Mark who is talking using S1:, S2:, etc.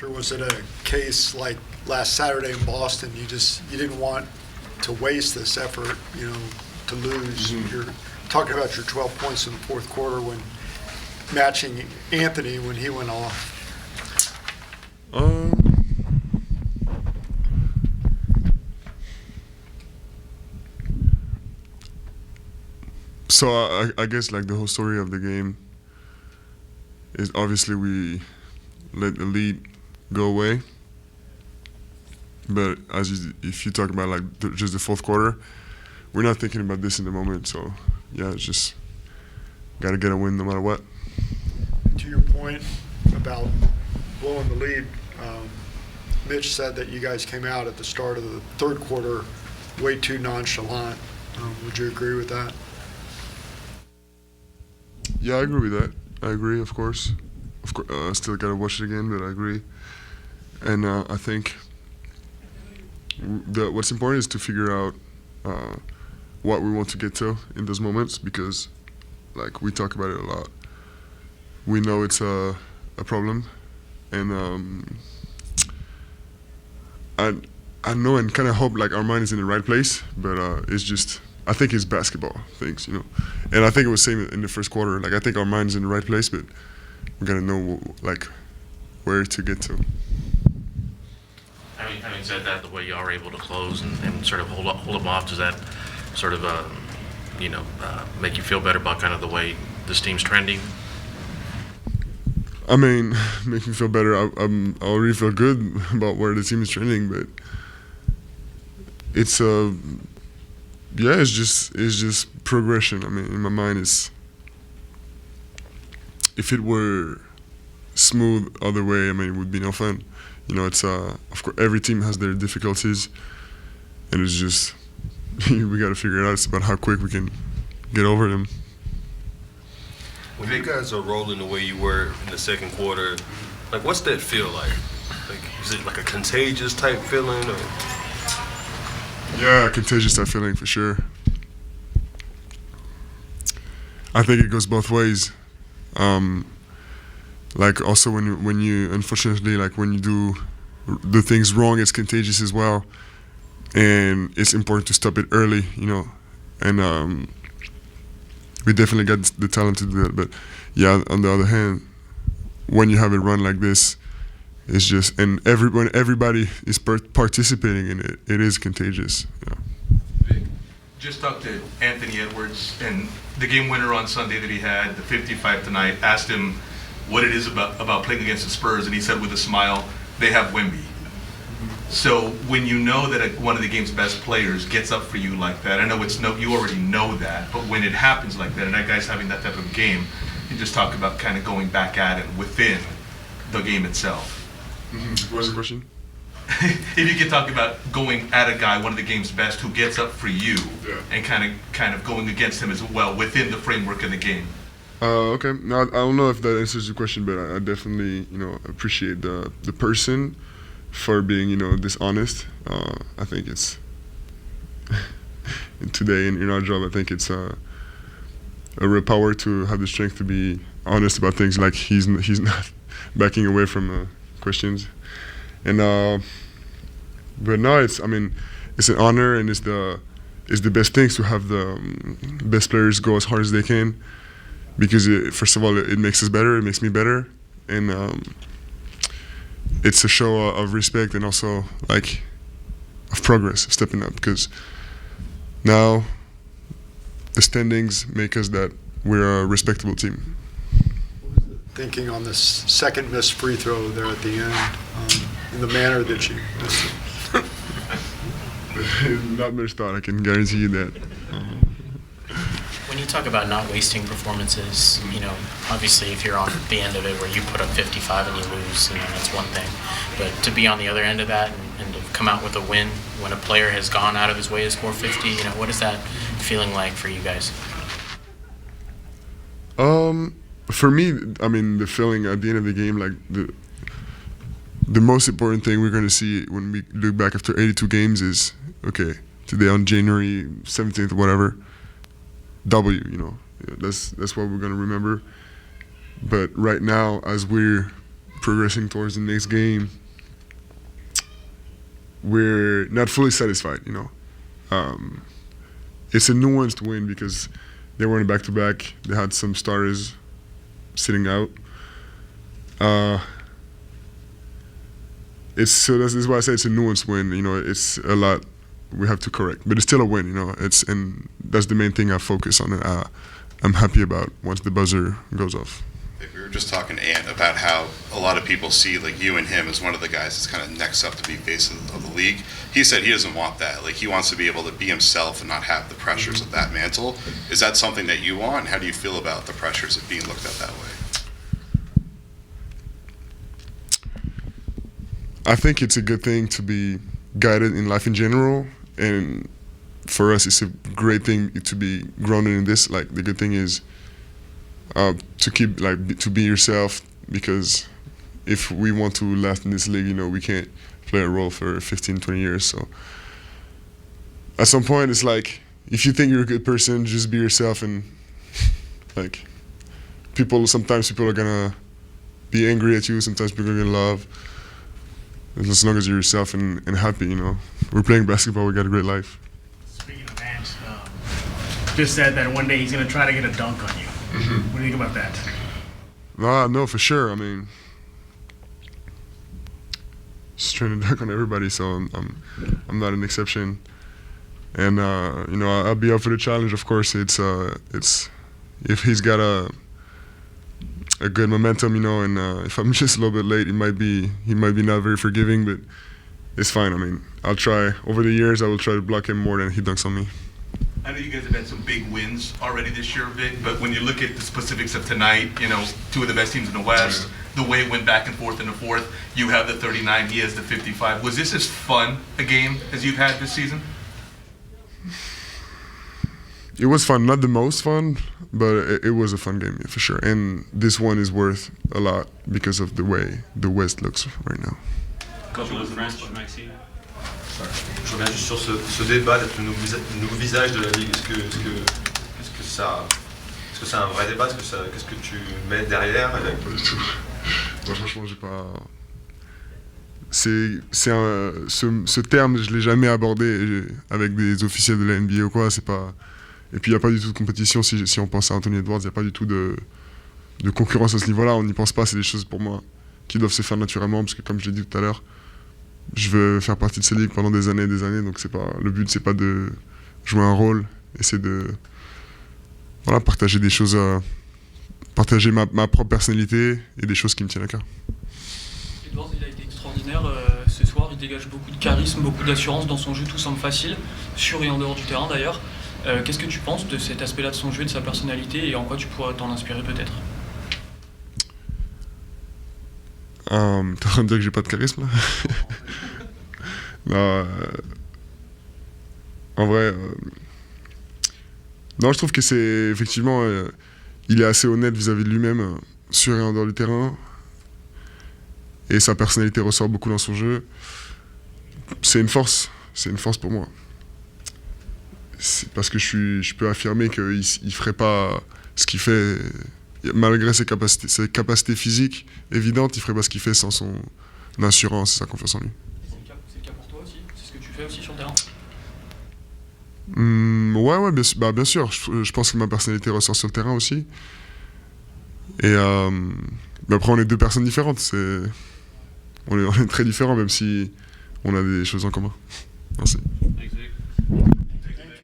S1: Or was it a case like last Saturday in Boston? You didn't want to waste this effort, to lose.
S2: Mm-hmm.
S1: You're talking about your 12 points in the fourth quarter when matching Anthony when he went off.
S2: So I guess like the whole story of the game is obviously we let the lead go away, but if you talk about like just the fourth quarter, we're not thinking about this in the moment. So yeah, it's just gotta get a win no matter what.
S1: To your point about blowing the lead, Mitch said that you guys came out at the start of the third quarter way too nonchalant. Would you agree with that?
S2: Yeah, I agree with that. I agree, of course. I still gotta watch it again, but I agree. And I think what's important is to figure out what we want to get to in those moments, because, like, we talk about it a lot. We know it's a problem, and I know and kind of hope like our mind is in the right place, but it's just. I think it's basketball things, and I think it was same in the first quarter. Like I think our mind's in the right place, but we gotta know like where to get to.
S3: Having said that, the way you are able to close and sort of hold them off, does that sort of make you feel better about kind of the way this team's trending?
S2: I mean, make me feel better. I already feel good about where the team is trending, but it's yeah, it's just progression. I mean, in my mind, if it were smooth other way, I mean, it would be no fun. It's of course every team has their difficulties, and it's just we got to figure it out. It's about how quick we can get over them.
S4: When you guys are rolling the way you were in the second quarter, like what's that feel like? Like is it like a contagious type feeling or?
S2: Yeah, contagious that feeling for sure. I think it goes both ways. Like also when you unfortunately like when you do the things wrong, it's contagious as well, and it's important to stop it early, And we definitely got the talent to do that. But yeah, on the other hand, when you have it run like this. It's just, and when everybody is participating in it, it is contagious. Yeah.
S5: Vic, just talked to Anthony Edwards and the game winner on Sunday that he had, the 55 tonight, asked him what it is about playing against the Spurs, and he said with a smile, they have Wemby. So when you know that one of the game's best players gets up for you like that, I know you already know that, but when it happens like that, and that guy's having that type of game, you just talk about kind of going back at him within the game itself.
S2: Mm-hmm. What was the question?
S5: If you could talk about going at a guy, one of the game's best, who gets up for you, and kind of going against him as well within the framework of the game.
S2: Okay. Now I don't know if that answers your question, but I definitely appreciate the person for being dishonest. I think it's today in our job. I think it's a real power to have the strength to be honest about things. Like he's not backing away from. Questions, and but no, it's an honor, and it's the best things to have the best players go as hard as they can, because first of all it makes us better, it makes me better, and it's a show of respect and also like of progress, stepping up, because now the standings make us that we're a respectable team.
S1: Thinking on this second missed free throw there at the end, in the manner that you missed it.
S2: Not much thought, I can guarantee you that.
S6: When you talk about not wasting performances, obviously if you're on the end of it where you put up 55 and you lose, that's one thing. But to be on the other end of that and to come out with a win when a player has gone out of his way to score 50, what is that feeling like for you guys?
S2: For me, the feeling at the end of the game, like the most important thing we're going to see when we look back after 82 games is, okay, today on January 17th or whatever, W, that's what we're going to remember. But right now, as we're progressing towards the next game, we're not fully satisfied, you know. It's a nuanced win because they weren't back-to-back. They had some starters sitting out. This is why I say it's a nuanced win. You know, it's a lot we have to correct, but it's still a win. You know, and that's the main thing I focus on. And I'm happy about once the buzzer goes off.
S7: We were just talking to Ant about how a lot of people see like you and him as one of the guys that's kind of next up to be face of the league. He said he doesn't want that. Like he wants to be able to be himself and not have the pressures of that mantle. Is that something that you want? And how do you feel about the pressures of being looked at that way?
S2: I think it's a good thing to be guided in life in general, and for us, it's a great thing to be grounded in this. Like the good thing is to keep to be yourself, because if we want to last in this league, you know, we can't play a role for 15, 20 years. So at some point, it's like if you think you're a good person, just be yourself, and like sometimes people are gonna be angry at you, sometimes people are gonna love. As long as you're yourself and happy, you know. We're playing basketball, we got a great life.
S8: Speaking of Ant, just said that one day he's going to try to get a dunk on you. What do you think about that?
S2: No, for sure. I mean, just trying to dunk on everybody, so I'm not an exception. And you know, I'll be up for the challenge. Of course, it's if he's got a good momentum, you know, and if I'm just a little bit late, he might be not very forgiving, but it's fine. I mean, I'll try. Over the years, I will try to block him more than he dunks on me.
S5: I know you guys have had some big wins already this year, Vic, but when you look at the specifics of tonight, you know, two of the best teams in the West, the way it went back and forth in the fourth, you have the 39, he has the 55. Was this as fun a game as you've had this season?
S2: It was fun, not the most fun, but it was a fun game, yeah, for sure. And this one is worth a lot because of the way the West looks right now.
S9: Je reviens juste sur ce débat d'être le nouveau visage de la Ligue. Est-ce que c'est un vrai débat? Qu'est-ce que tu mets derrière?
S2: Moi, franchement, j'ai pas... Ce terme, je l'ai jamais abordé avec des officiels de la NBA ou quoi, c'est pas... Et puis il n'y a pas du tout de compétition, si on pense à Anthony Edwards, il n'y a pas du tout de concurrence à ce niveau-là, on n'y pense pas, c'est des choses pour moi qui doivent se faire naturellement, parce que comme je l'ai dit tout à l'heure, je veux faire partie de ces ligues pendant des années, donc le but c'est pas de jouer un rôle, et c'est de partager des choses, partager ma propre personnalité et des choses qui me tiennent à cœur.
S10: Edwards, il a été extraordinaire ce soir, il dégage beaucoup de charisme, beaucoup d'assurance dans son jeu, tout semble facile, sur et en dehors du terrain d'ailleurs. Qu'est-ce que tu penses de cet aspect-là de son jeu, de sa personnalité, et en quoi tu pourrais t'en inspirer peut-être?
S2: T'es en train de dire que j'ai pas de charisme là? Non, en vrai, non, je trouve que c'est effectivement, il est assez honnête vis-à-vis de lui-même, sur et en dehors du terrain, et sa personnalité ressort beaucoup dans son jeu. C'est une force pour moi. C'est parce que je peux affirmer qu'il ne ferait pas ce qu'il fait, malgré ses capacités physiques évidentes, il ne ferait pas ce qu'il fait sans son assurance et sa confiance en lui.
S10: C'est le cas pour toi aussi? C'est ce que tu fais aussi sur le terrain?
S2: Ouais, bien sûr. Je pense que ma personnalité ressort sur le terrain aussi. Et mais après, on est deux personnes différentes. On est très différents, même si on a des choses en commun. Merci.